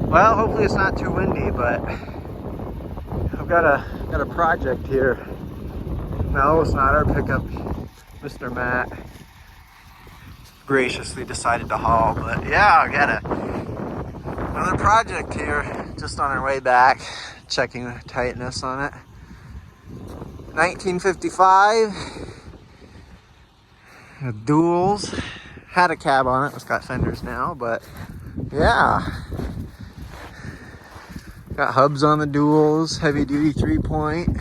Well, hopefully it's not too windy, but I've got a project here. No, it's not our pickup. Mr. Matt graciously decided to haul, but yeah, I got another project here. Just on our way back, checking the tightness on it. 1955 duals. Had a cab on it. It's got fenders now, but yeah. Got hubs on the duals, heavy duty 3-point.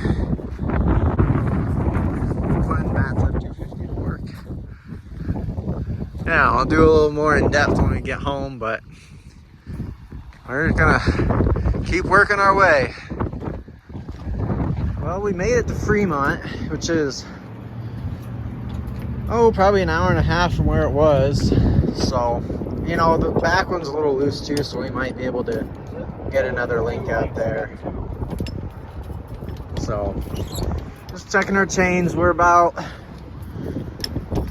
Fun Matt's up 250 to work. Yeah, I'll do a little more in depth when we get home, but we're gonna keep working our way. Well, we made it to Fremont, which is, probably an hour and a half from where it was. So, you know, the back one's a little loose too, so we might be able to get another link out there. So, just checking our chains. We're about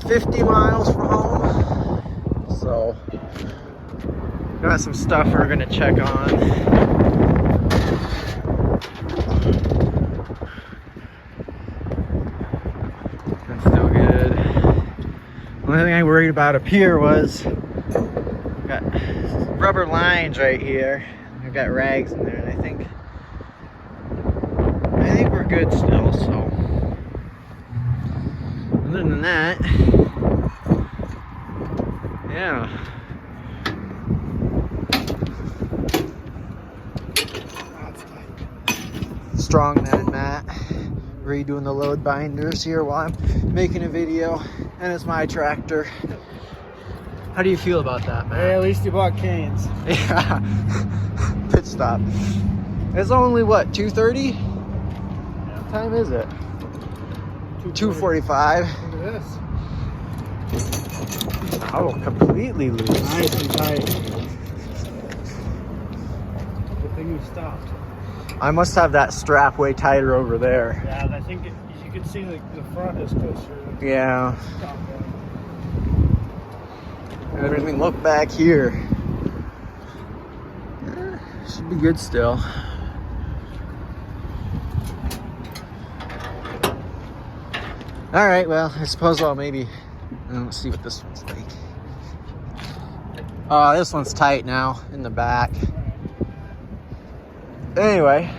50 miles from home. So, got some stuff we're gonna check on. The only thing I worried about up here was got rubber lines right here. I've got rags in there, and I think we're good still. So other than that, yeah. Strong netted Matt redoing the load binders here while I'm making a video, and it's my tractor. How do you feel about that, Matt? Hey, at least you bought canes. Yeah. Pit stop. It's only what, 2:30? Yeah. What time is it? 2:45. Look at this. Oh, completely loose. Nice and tight. Good thing you stopped. I must have that strap way tighter over there. Yeah, I think you can see the front is closer. Yeah. And everything, look back here. Should be good still. All right, well, I suppose I'll maybe, let's see what this one's like. This one's tight now in the back. Anyway.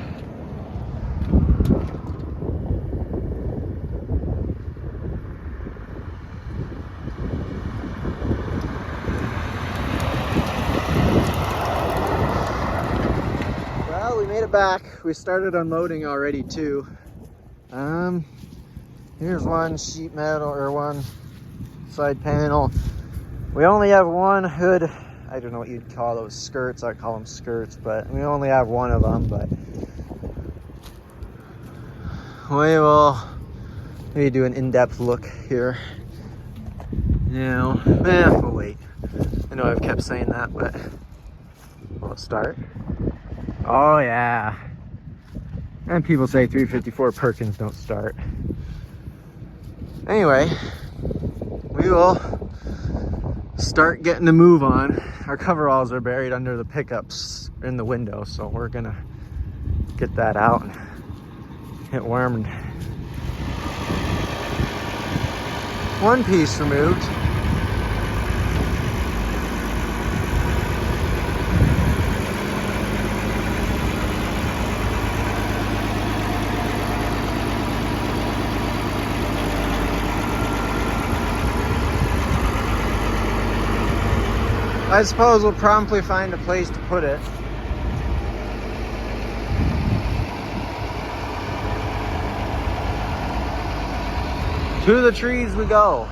Well, we made it back. We started unloading already too. Here's one sheet metal, or one side panel. We only have one hood. I don't know what you'd call those skirts. I call them skirts, but we only have one of them. But we will maybe do an in-depth look here. Now, we'll wait. I know I've kept saying that, but we'll start. Oh yeah. And people say 354 Perkins don't start. Anyway, we will start getting the move on. Our coveralls are buried under the pickups in the window, so we're gonna get that out and get warmed. One piece removed. I suppose we'll promptly find a place to put it. To the trees we go.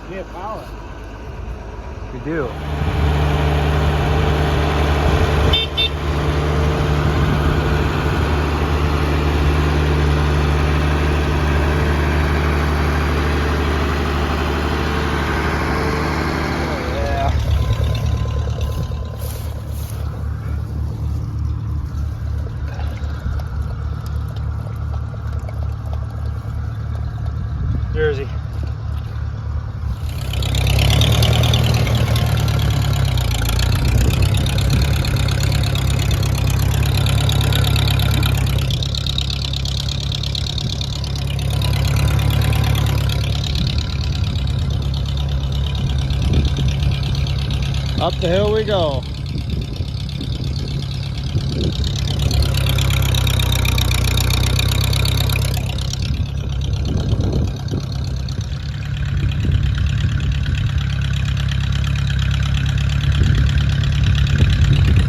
You need a pallet. We do. Jersey. Up the hill we go.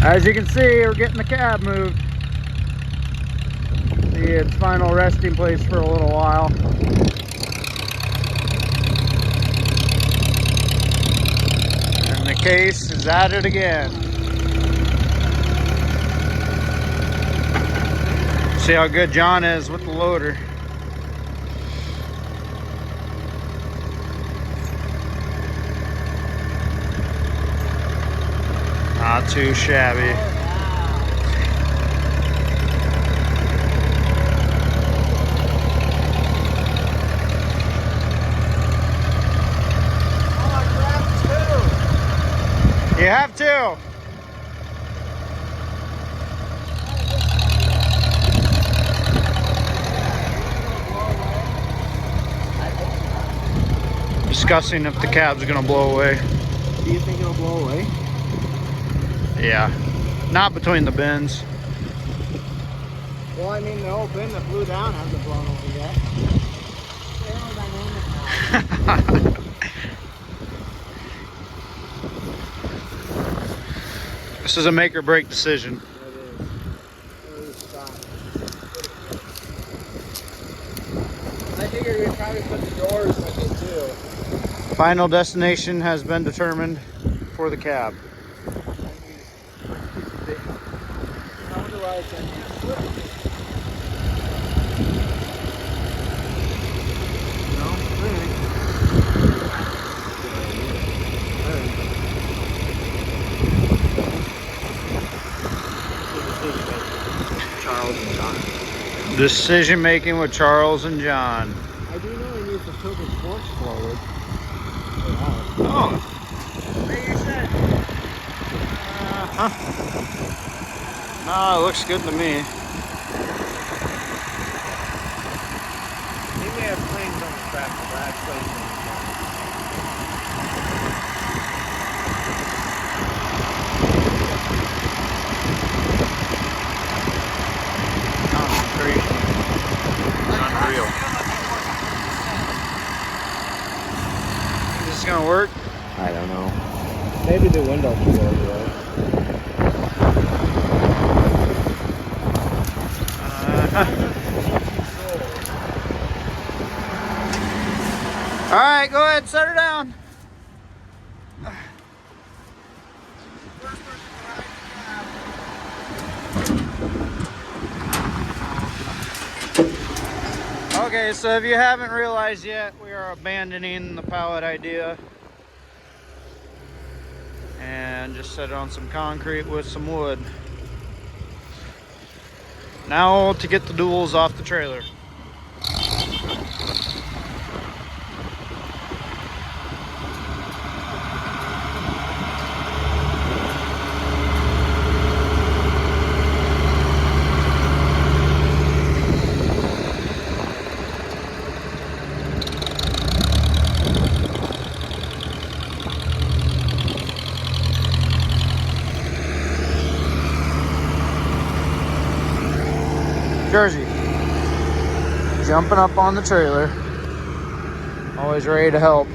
As you can see, we're getting the cab moved. See its final resting place for a little while. And the case is at it again. See how good John is with the loader. Not too shabby. You have to. Discussing if the cab's gonna blow away. Do you think it'll blow away? Yeah, not between the bins. Well, I mean, the whole bin that blew down hasn't blown away yet. Aerodynamic now. This is a make or break decision. I figured we'd probably put the doors with it too. Final destination has been determined for the cab. I wonder why it's in here. No, really. Charles and John. Decision making with Charles and John. I do know he needs to tilt his forks forward. Oh. Maybe you said. No, it looks good to me. He may have planes on the track, but I have planes on the track. Crazy. Unreal. Is this gonna work? I don't know. Maybe the window can go away. All right, go ahead, set her down. Okay, so if you haven't realized yet, we are abandoning the pallet idea and just set it on some concrete with some wood. Now to get the duals off the trailer. Jersey, jumping up on the trailer, always ready to help.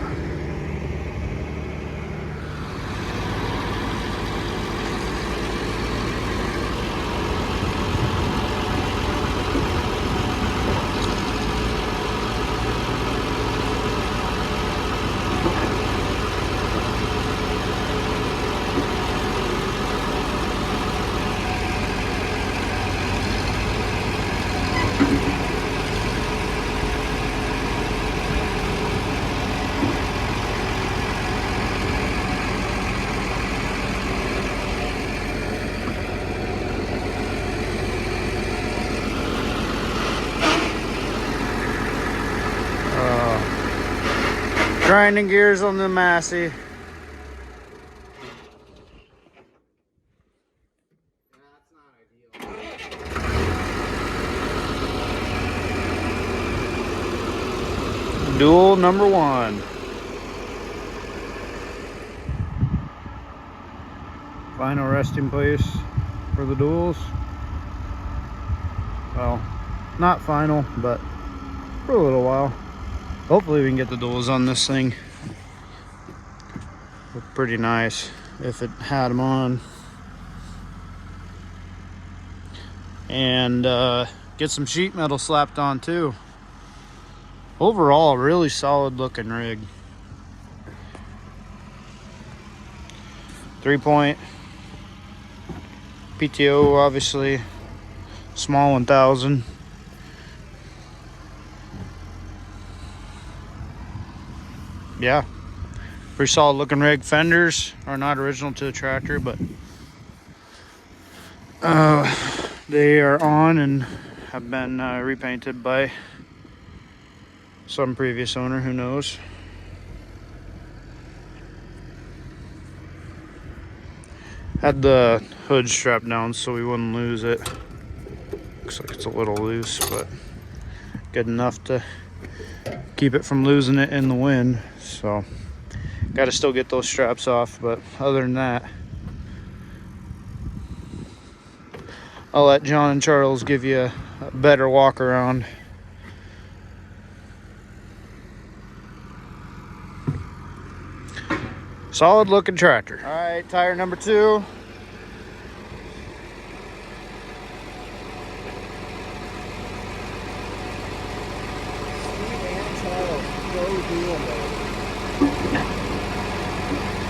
Grinding gears on the Massey. Dual number one. Final resting place for the duals. Well, not final, but for a little while. Hopefully we can get the duals on this thing. Look pretty nice if it had them on. And get some sheet metal slapped on too. Overall, really solid looking rig. 3-point PTO, obviously small 1000. Yeah, pretty solid looking rig. Fenders are not original to the tractor, but they are on and have been repainted by some previous owner, who knows. Had the hood strapped down so we wouldn't lose it. Looks like it's a little loose, but good enough to keep it from losing it in the wind. So got to still get those straps off, but other than that, I'll let John and Charles give you a better walk around. Solid looking tractor. All right, tire number 2.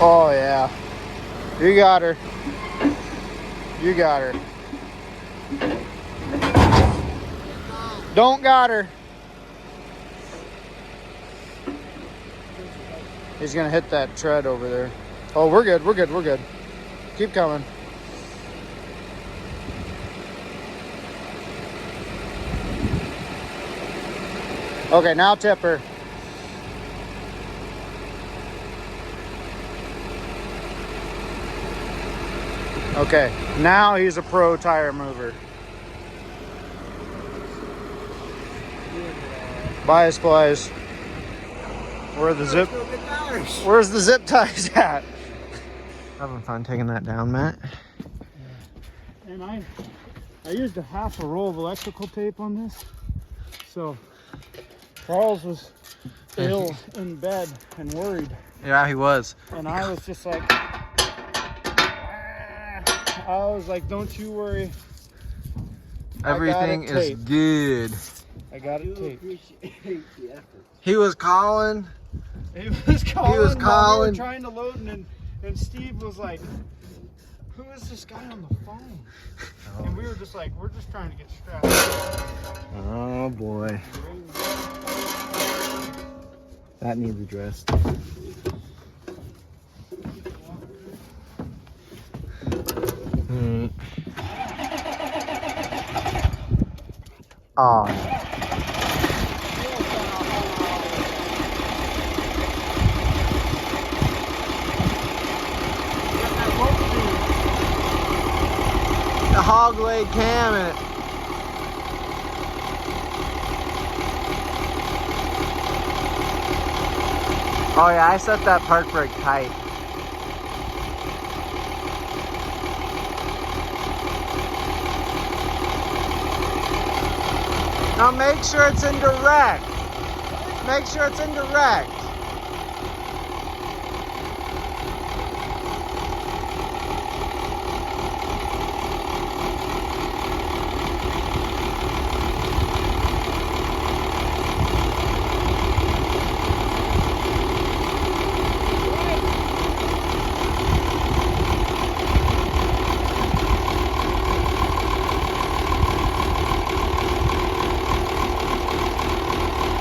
Oh yeah, you got her. You got her. Don't got her. He's gonna hit that tread over there. Oh, we're good, we're good, we're good. Keep coming. Okay, now tip her. Okay, now he's a pro tire mover. Bias plies. Where's the zip ties at? Having fun taking that down, Matt? And I used a half a roll of electrical tape on this. So Charles was ill in bed and worried. Yeah, he was. And I was just like, I was like, don't you worry. Everything is good. I got it taped. He was calling. He was calling. He was calling. We were trying to load, and Steve was like, "Who is this guy on the phone?" Oh. And we were just like, "We're just trying to get strapped." Oh boy, that needs addressed. Oh. The hog leg cam in it. Oh yeah, I set that park brake tight. Now make sure it's in direct. Make sure it's in direct.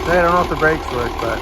I don't know if the brakes work, but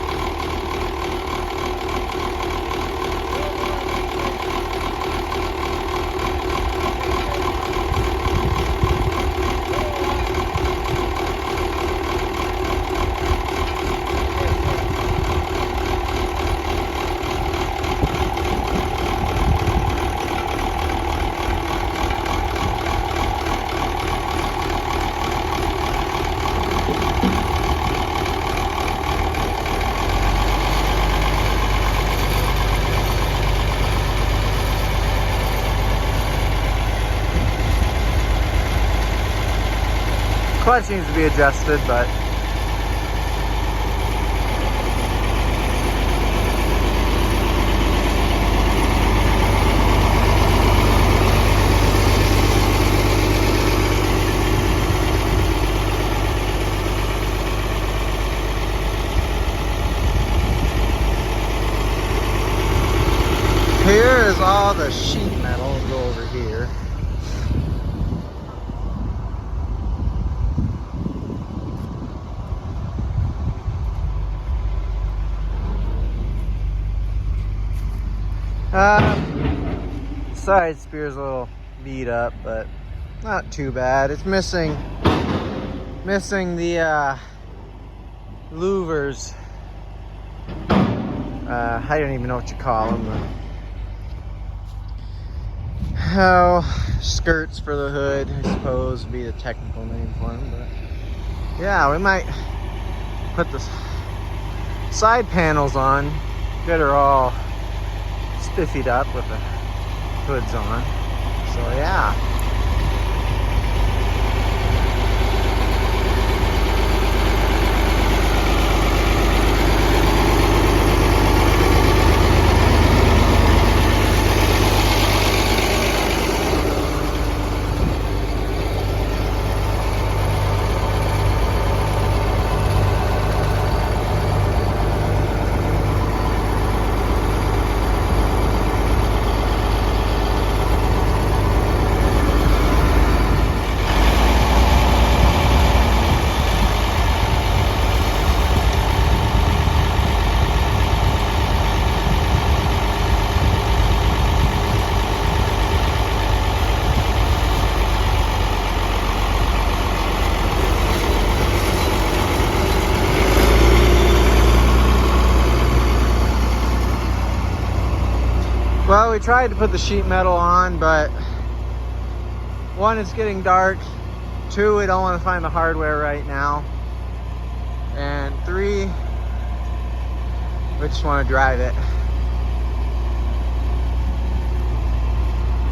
Clutch needs to be adjusted, but here is all the sheet metal. We'll go over here. Side spear's a little beat up, but not too bad. It's missing the louvers. I don't even know what you call them. Skirts for the hood, I suppose, would be the technical name for them. But yeah, we might put the side panels on, get her all spiffied up with the hoods on. So yeah. Well, we tried to put the sheet metal on, but one, it's getting dark. Two, we don't want to find the hardware right now. And three, we just want to drive it.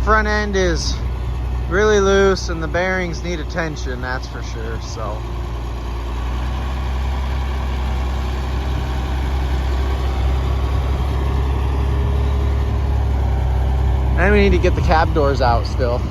Front end is really loose and the bearings need attention, that's for sure. So and we need to get the cab doors out still.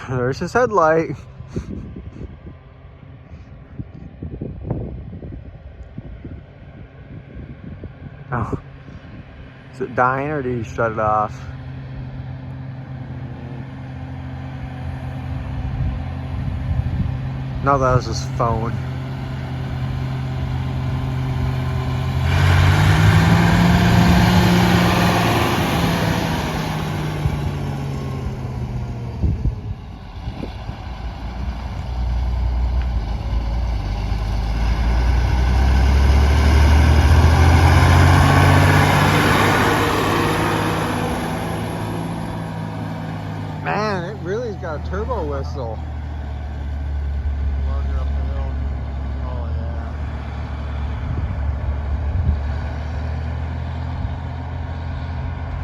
There's his headlight. Oh. Is it dying or did he shut it off? No, that was his phone. Man, it really's got a turbo whistle. Load her up the hill. Oh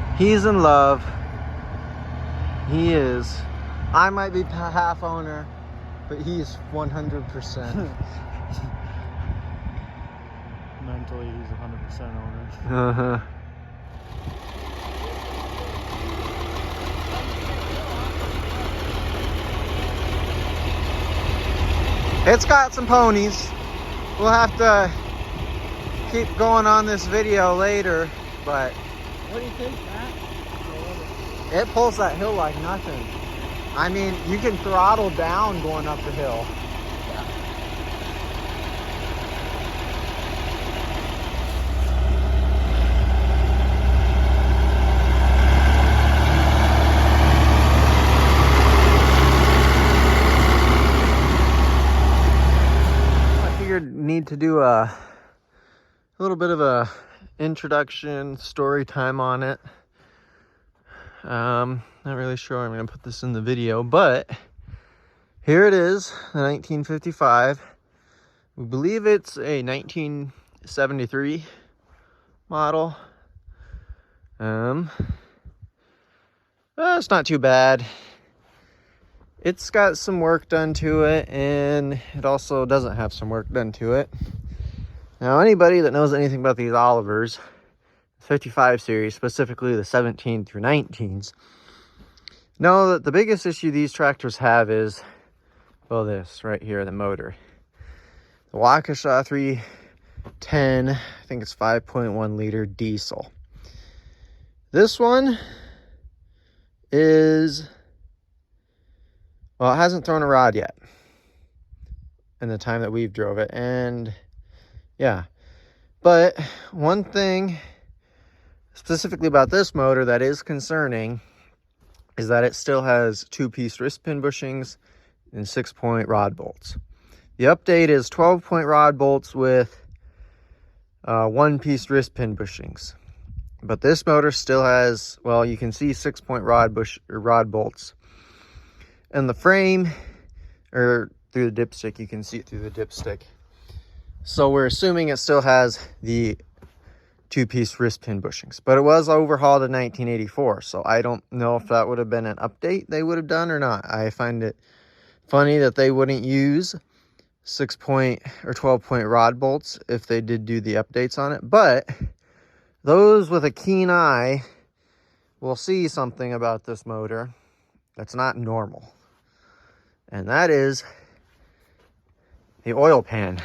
yeah. He's in love. He is. I might be half owner. but he's 100%. Mentally, he's 100% owner. Uh-huh. It's got some ponies. We'll have to keep going on this video later, but What do you think, Matt? it pulls that hill like nothing. I mean, you can throttle down going up the hill. Need to do a little bit of a introduction story time on it. Not really sure I'm gonna put this in the video, but here it is, the 1955. We believe it's a 1973 model. It's not too bad. It's got some work done to it, and it also doesn't have some work done to it. Now, anybody that knows anything about these Olivers, 55 series, specifically the 17 through 19s, know that the biggest issue these tractors have is, well, this right here, the motor. The Waukesha 310, I think it's 5.1 liter diesel. This one is... well, it hasn't thrown a rod yet in the time that we've drove it, and yeah. But one thing specifically about this motor that is concerning is that it still has 2-piece wrist pin bushings and 6-point rod bolts. The update is 12-point rod bolts with 1-piece wrist pin bushings. But this motor still has, well, you can see 6-point rod bolts. And the frame, or through the dipstick, you can see it through the dipstick. So we're assuming it still has the 2-piece wrist pin bushings. But it was overhauled in 1984, so I don't know if that would have been an update they would have done or not. I find it funny that they wouldn't use 6-point or 12-point rod bolts if they did do the updates on it. But those with a keen eye will see something about this motor that's not normal. And that is the oil pan.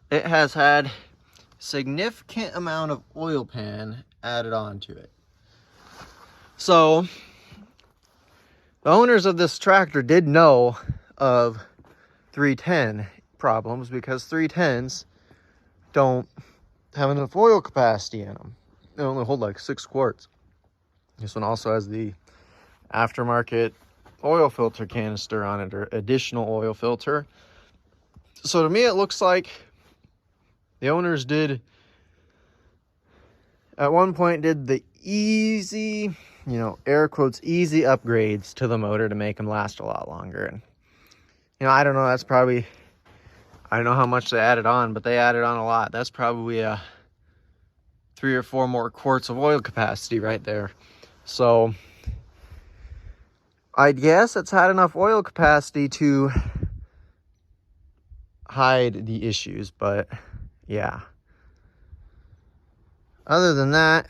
It has had significant amount of oil pan added on to it. So the owners of this tractor did know of 310 problems, because 310s don't have enough oil capacity in them. They only hold like 6 quarts. This one also has the aftermarket oil filter canister on it, or additional oil filter. So to me, it looks like the owners did, at one point, did the easy, you know, air quotes, easy upgrades to the motor to make them last a lot longer. And, you know, I don't know, that's probably, I don't know how much they added on, but they added on a lot. That's probably 3 or 4 more quarts of oil capacity right there. So I guess it's had enough oil capacity to hide the issues, but yeah. Other than that,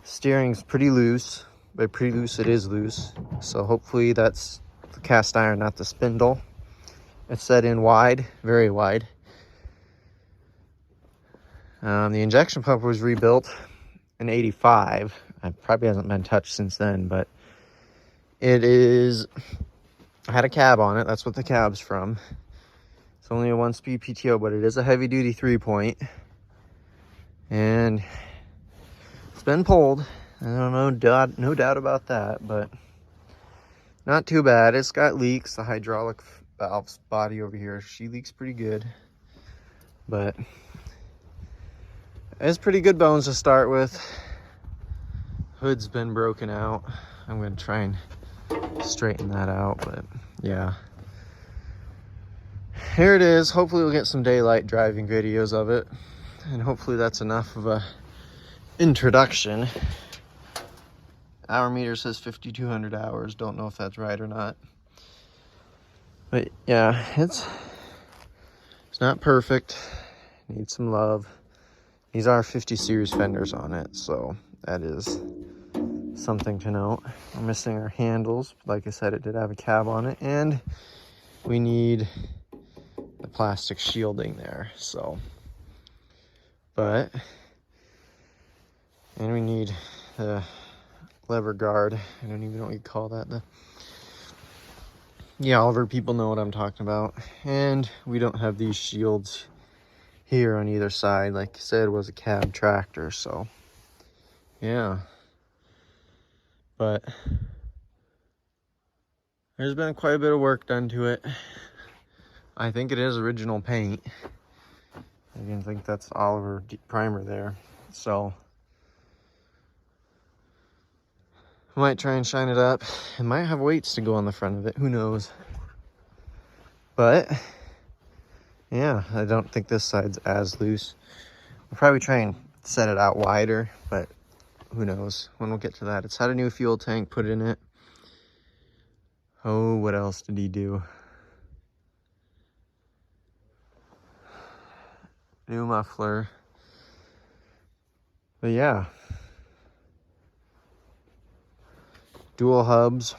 steering's pretty loose. By pretty loose, it is loose. So hopefully that's the cast iron, not the spindle. It's set in wide, very wide. The injection pump was rebuilt in '85. It probably hasn't been touched since then, but it is, I had a cab on it. That's what the cab's from. It's only a 1-speed PTO, but it is a heavy-duty 3-point. And it's been pulled. I don't know, no doubt about that, but not too bad. It's got leaks. The hydraulic valve's body over here, she leaks pretty good. But it's pretty good bones to start with. Hood's been broken out. I'm going to try and straighten that out, but yeah. Here it is. Hopefully we'll get some daylight driving videos of it, and hopefully that's enough of a introduction. Hour meter says 5,200 hours. Don't know if that's right or not. But yeah, it's not perfect. Needs some love. These are 50 series fenders on it, so that is something to note. We're missing our handles. Like I said, it did have a cab on it, and we need the plastic shielding there, so. And we need the lever guard. I don't even know what you call that. Yeah, all of our people know what I'm talking about. And we don't have these shields here on either side. Like I said, it was a cab tractor, so yeah. But there's been quite a bit of work done to it. I think it is original paint. I didn't think that's Oliver primer there. So I might try and shine it up. It might have weights to go on the front of it. Who knows? But yeah, I don't think this side's as loose. I'll probably try and set it out wider, but who knows when we'll get to that. It's had a new fuel tank put in it. Oh, what else did he do? New muffler. But yeah. Dual hubs.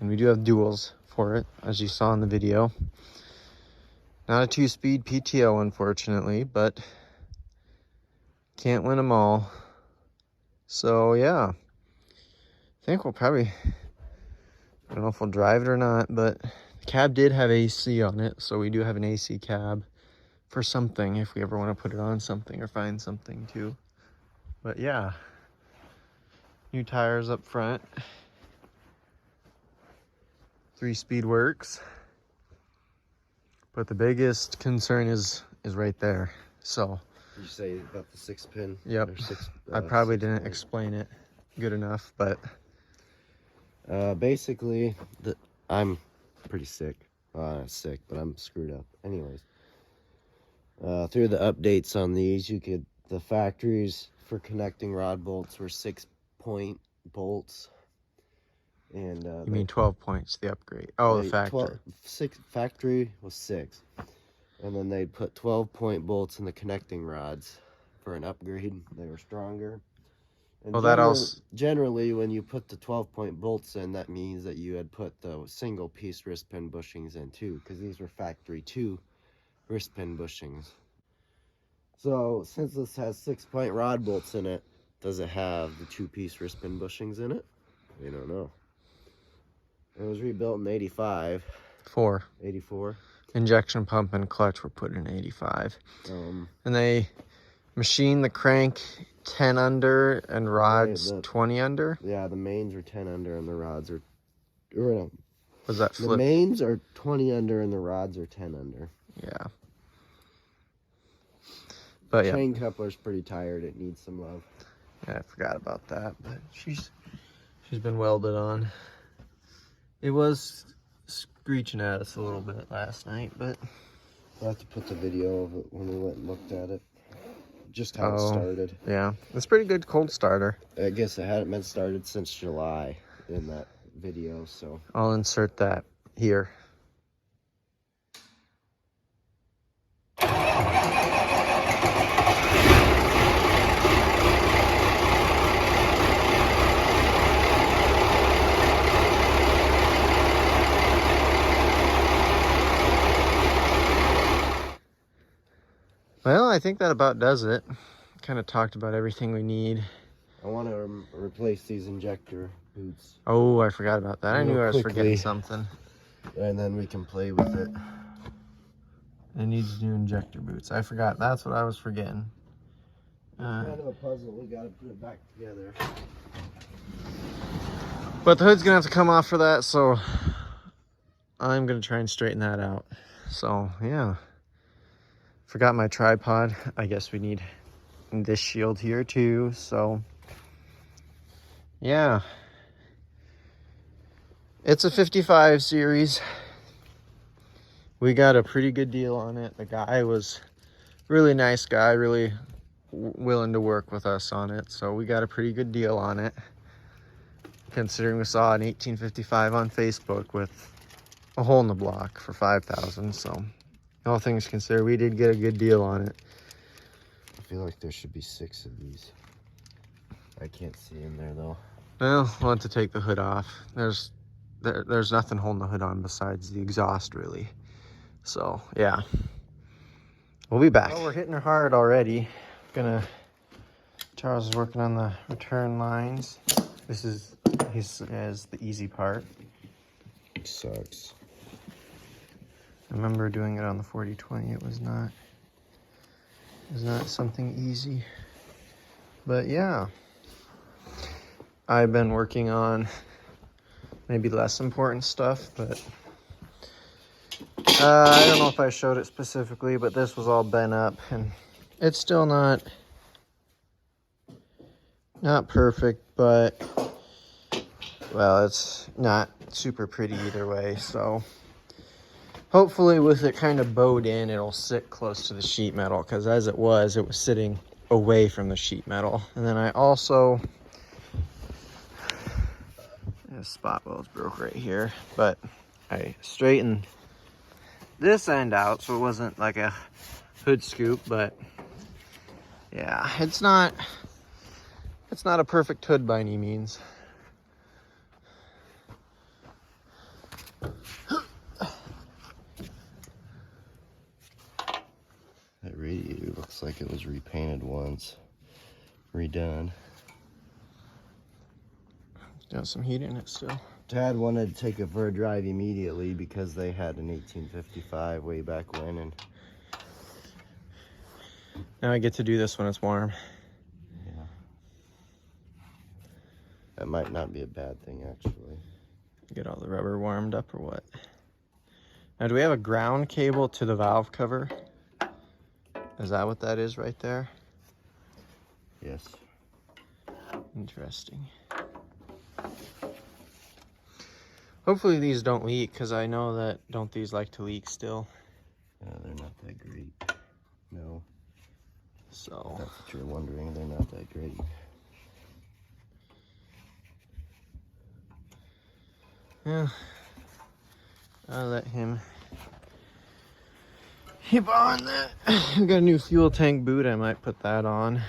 And we do have duals for it, as you saw in the video. Not a 2-speed PTO, unfortunately, but can't win them all. So yeah, I think we'll probably, I don't know if we'll drive it or not, but the cab did have AC on it, so we do have an AC cab for something if we ever want to put it on something or find something too. But yeah, new tires up front. 3-speed works. But the biggest concern is right there. So Did you say about the 6-pin? Yep. Or I probably didn't 6-pin? explain it good enough, but Basically, I'm pretty sick. Not sick, but I'm screwed up. Anyways, through the updates on these, the factories for connecting rod bolts were 6-point bolts. And you mean 12 points, the upgrade. Oh, the factory. Factory was 6. And then they'd put 12-point bolts in the connecting rods for an upgrade. They were stronger. And Well, that also... generally, when you put the 12-point bolts in, that means that you had put the single-piece wrist pin bushings in too, because these were factory 2 wrist pin bushings. So, since this has 6-point rod bolts in it, does it have the 2-piece wrist pin bushings in it? We don't know. It was rebuilt in 85. 84. Injection pump and clutch were put in 85. And they machined the crank 10 under and rods 20 under? Yeah, the mains are 10 under and the rods are... Was that flip? The mains are 20 under and the rods are 10 under. Yeah. But yeah. Chain coupler's pretty tired. It needs some love. Yeah, I forgot about that, but she's been welded on. It was screeching at us a little bit last night, but I'll have to put the video of it when we went and looked at it. Just how it started. Yeah, it's pretty good cold starter. I guess it hadn't been started since July in that video, so I'll insert that here. Well, I think that about does it. Kind of talked about everything we need. I want to replace these injector boots. Oh, I forgot about that. I knew I was Quickly. forgetting something. And then we can play with it. It needs new injector boots. I forgot. That's what I was forgetting. Kind of a puzzle. We got to put it back together. But the hood's going to have to come off for that, so I'm going to try and straighten that out. So, yeah. Forgot my tripod. I guess we need this shield here too, so yeah. It's a 55 series. We got a pretty good deal on it. The guy was really nice guy, really willing to work with us on it, so we got a pretty good deal on it, considering we saw an 1855 on Facebook with a hole in the block for $5,000. So all things considered, we did get a good deal on it. I feel like there should be 6 of these. I can't see in there though. Well, we'll have to take the hood off. There's nothing holding the hood on besides the exhaust, really. So yeah, we'll be back. Well, we're hitting her hard already. Charles is working on the return lines. This is the easy part. It sucks. I remember doing it on the 4020. It was not something easy. But yeah, I've been working on maybe less important stuff, but I don't know if I showed it specifically, but this was all bent up and it's still not perfect, but well, it's not super pretty either way. So hopefully with it kind of bowed in, it'll sit close to the sheet metal, because as it was sitting away from the sheet metal. And then I also, the spot welds broke right here, but I straightened this end out so it wasn't like a hood scoop. But yeah, it's not a perfect hood by any means. That radiator looks like it was repainted once, redone. Got some heat in it still. Dad wanted to take it for a drive immediately because they had an 1855 way back when, and now I get to do this when it's warm. yeah, that might not be a bad thing actually. Get all the rubber warmed up or what? Now, do we have a ground cable to the valve cover? Is that what that is right there? Yes. Interesting. Hopefully these don't leak, because I know that don't these like to leak still? Yeah, they're not that great. No. So That's what you're wondering. They're not that great. yeah, I'll let him keep on that. We got a new fuel tank boot. I might put that on,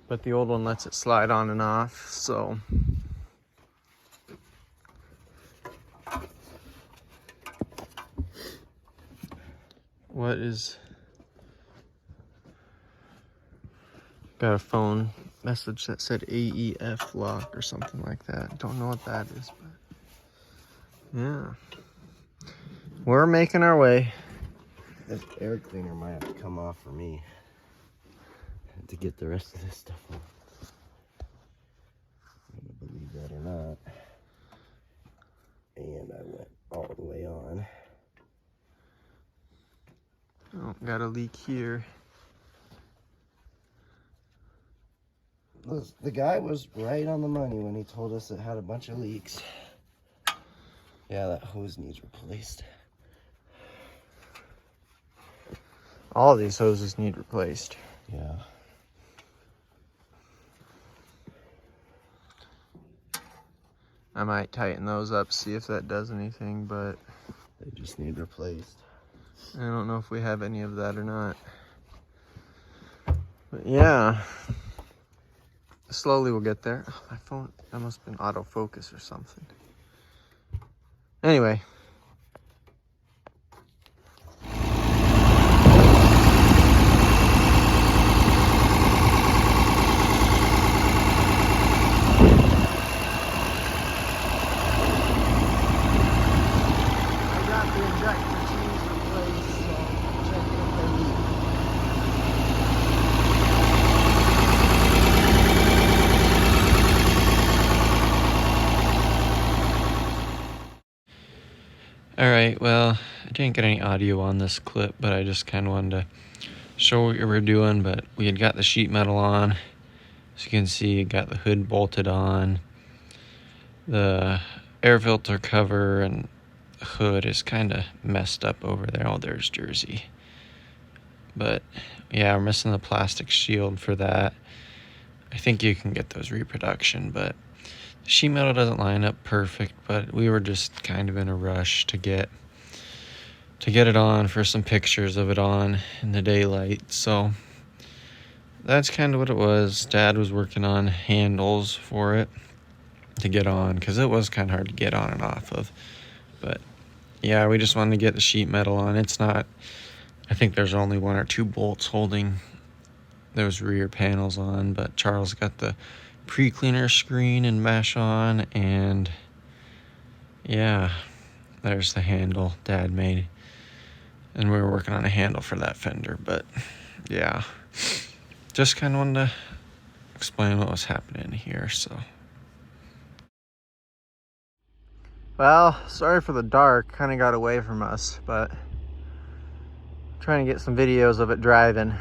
but the old one lets it slide on and off. So what is, got a phone message that said AEF lock or something like that. Don't know what that is, but yeah, we're making our way. This air cleaner might have to come off for me to get the rest of this stuff on. I'm gonna believe that or not. And I went all the way on. Oh, got a leak here. The guy was right on the money when he told us it had a bunch of leaks. Yeah, that hose needs replaced. All of these hoses need replaced. Yeah. I might tighten those up, see if that does anything, but They just need replaced. I don't know if we have any of that or not. But yeah, slowly we'll get there. Oh, my phone, that must have been autofocus or something. Anyway. Alright, well, I didn't get any audio on this clip, but I just kind of wanted to show what we were doing. But we had got the sheet metal on. As you can see, got the hood bolted on. The air filter cover and the hood is kind of messed up over there. Oh, there's Jersey. But yeah, we're missing the plastic shield for that. I think you can get those reproduction, but sheet metal doesn't line up perfect, but we were just kind of in a rush to get it on for some pictures of it on in the daylight. So that's kind of what it was. Dad was working on handles for it to get on, because it was kind of hard to get on and off of. But yeah, we just wanted to get the sheet metal on. It's not, I think there's only 1 or 2 bolts holding those rear panels on, but Charles got the pre-cleaner screen and mesh on, and yeah, there's the handle Dad made. And we were working on a handle for that fender, but yeah, just kind of wanted to explain what was happening here. So, well, sorry for the dark, kind of got away from us, but trying to get some videos of it driving.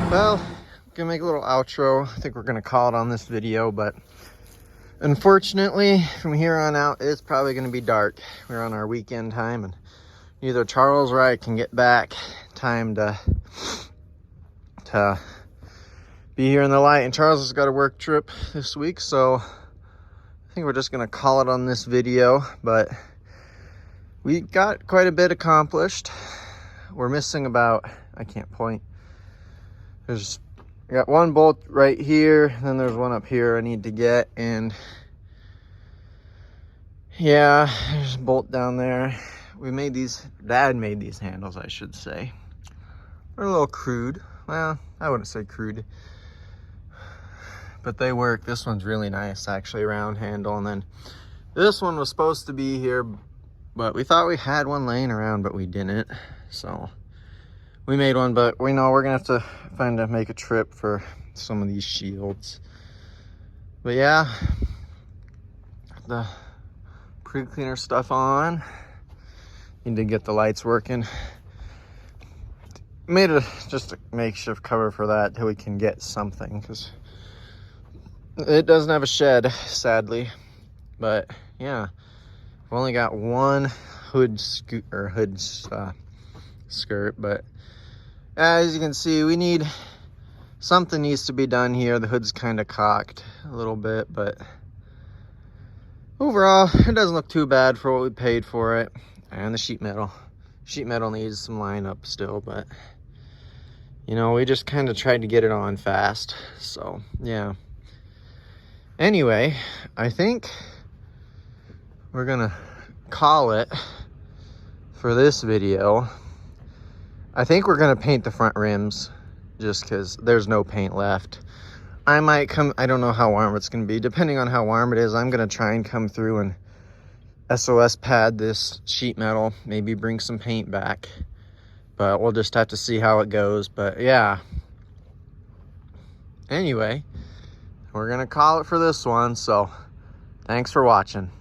Well, gonna make a little outro. I think we're gonna call it on this video, but unfortunately from here on out it's probably gonna be dark. We're on our weekend time, and neither Charles or I can get back time to be here in the light, and Charles has got a work trip this week, so I think we're just gonna call it on this video. But we got quite a bit accomplished. We're missing about, I can't point, I got 1 bolt right here, then there's 1 up here I need to get, and yeah, there's a bolt down there. We made these, Dad made these handles, I should say. They're a little crude. Well, I wouldn't say crude, but they work. This one's really nice, actually, round handle. And then this one was supposed to be here, but we thought we had one laying around, but we didn't. So we made one, but we know we're gonna have to make a trip for some of these shields. But yeah, the pre-cleaner stuff on. Need to get the lights working. Made just a makeshift cover for that till we can get something, because it doesn't have a shed, sadly. But yeah, we've only got 1 hood skirt, but as you can see, we need something needs to be done here. The hood's kind of cocked a little bit, but overall it doesn't look too bad for what we paid for it. And the sheet metal needs some line up still, but you know, we just kind of tried to get it on fast. So yeah, anyway, I think we're gonna call it for this video. I think we're gonna paint the front rims just because there's no paint left. I might come, I don't know how warm it's gonna be. Depending on how warm it is, I'm gonna try and come through and SOS pad this sheet metal, maybe bring some paint back, but we'll just have to see how it goes. But yeah, anyway, we're gonna call it for this one. So thanks for watching.